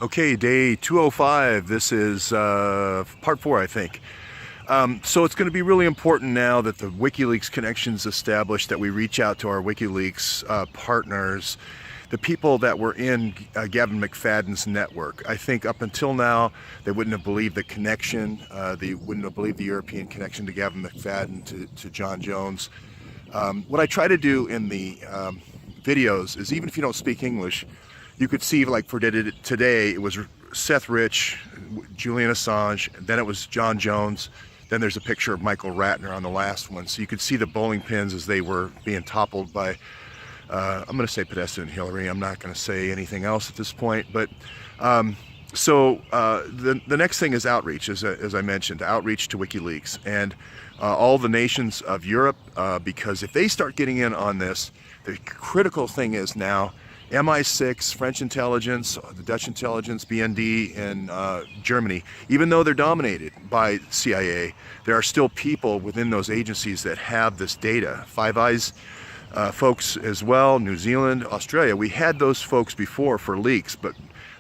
Okay, day 205. This is part 4, I think. So it's going to be really important now that the WikiLeaks connection's established, that we reach out to our WikiLeaks partners, the people that were in Gavin McFadden's network. I think up until now, they wouldn't have believed the connection. They wouldn't have believed the European connection to Gavin McFadden, to John Jones. What I try to do in the videos is, even if you don't speak English, you could see, like for today, it was Seth Rich, Julian Assange, then it was John Jones, then there's a picture of Michael Ratner on the last one. So you could see the bowling pins as they were being toppled by, I'm going to say Podesta and Hillary. I'm not going to say anything else at this point. But the next thing is outreach, as I mentioned, outreach to WikiLeaks and all the nations of Europe, because if they start getting in on this, the critical thing is now MI6, French intelligence, the Dutch intelligence, BND in Germany, even though they're dominated by CIA, there are still people within those agencies that have this data. Five Eyes folks as well, New Zealand, Australia. We had those folks before for leaks, but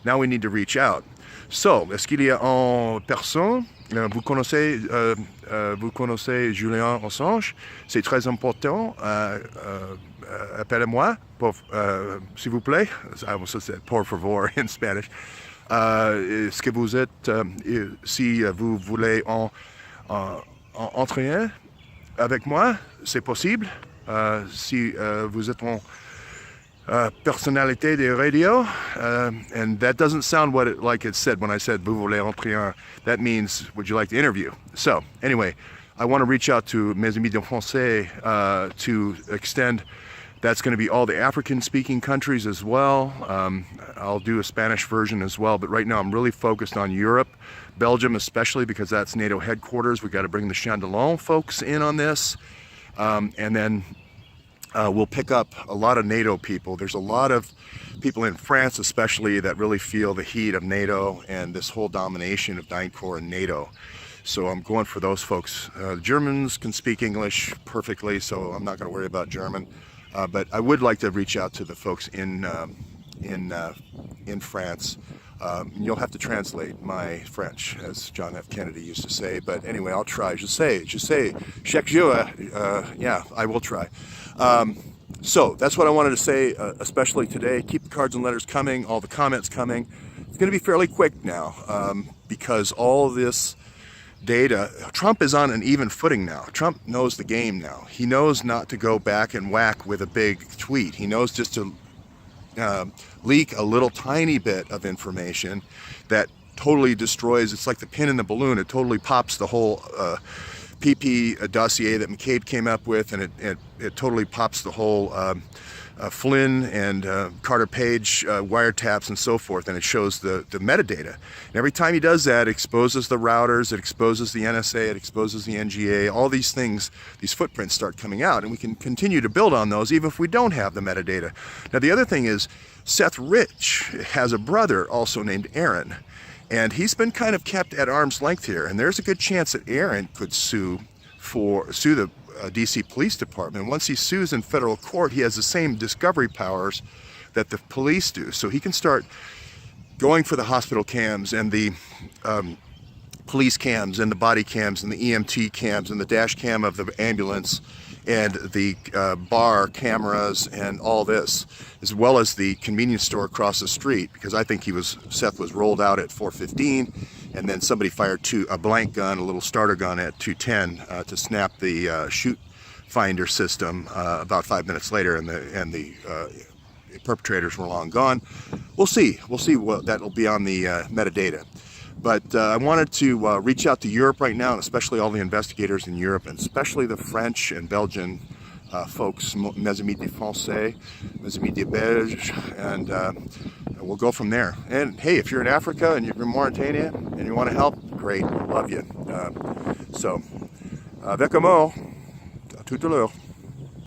now we need to reach out. So, est-ce qu'il y a en personne? Vous connaissez Julian Assange? C'est très important. Appelez-moi, s'il vous plaît. I almost said por favor in Spanish. Est-ce que vous êtes, si vous voulez entrer avec moi, c'est possible. Si vous êtes en personnalité de radio, and that doesn't sound like it said when I said vous voulez entrer. That means, would you like to interview? So anyway, I want to reach out to mes amis de français to extend. That's going to be all the African-speaking countries as well. I'll do a Spanish version as well, but right now I'm really focused on Europe, Belgium especially, because that's NATO headquarters. We got to bring the Chandelon folks in on this, and then we'll pick up a lot of NATO people. There's a lot of people in France especially that really feel the heat of NATO and this whole domination of DynCorp and NATO. So I'm going for those folks. The Germans can speak English perfectly, so I'm not going to worry about German. But I would like to reach out to the folks in France. You'll have to translate my French, as John F. Kennedy used to say. But anyway, I'll try. Je sais, chaque jour. Yeah, I will try. So that's what I wanted to say, especially today. Keep the cards and letters coming, all the comments coming. It's going to be fairly quick now, because all this data, Trump is on an even footing now. Trump knows the game now. He knows not to go back and whack with a big tweet. He knows just to leak a little tiny bit of information that totally destroys. It's like the pin in the balloon. It totally pops the whole PP dossier that McCabe came up with, and it totally pops the whole Flynn and Carter Page wiretaps and so forth, and it shows the metadata. And every time he does that, it exposes the routers, it exposes the NSA, it exposes the NGA, all these things, these footprints start coming out, and we can continue to build on those even if we don't have the metadata. Now the other thing is, Seth Rich has a brother also named Aaron, and he's been kind of kept at arm's length here, and there's a good chance that Aaron could sue the DC Police Department. Once he sues in federal court, he has the same discovery powers that the police do. So he can start going for the hospital cams and the police cams and the body cams and the EMT cams and the dash cam of the ambulance and the bar cameras and all this, as well as the convenience store across the street, because I think Seth was rolled out at 4:15, and then somebody fired a blank gun, a little starter gun at 2:10 to snap the shoot finder system about 5 minutes later, and the perpetrators were long gone. We'll see what that'll be on the metadata. But I wanted to reach out to Europe right now, and especially all the investigators in Europe, and especially the French and Belgian folks, mes amis de français, mes amis de belges, and we'll go from there. And hey, if you're in Africa and you're in Mauritania and you want to help, great, love you. So, avec amour, à tout à l'heure.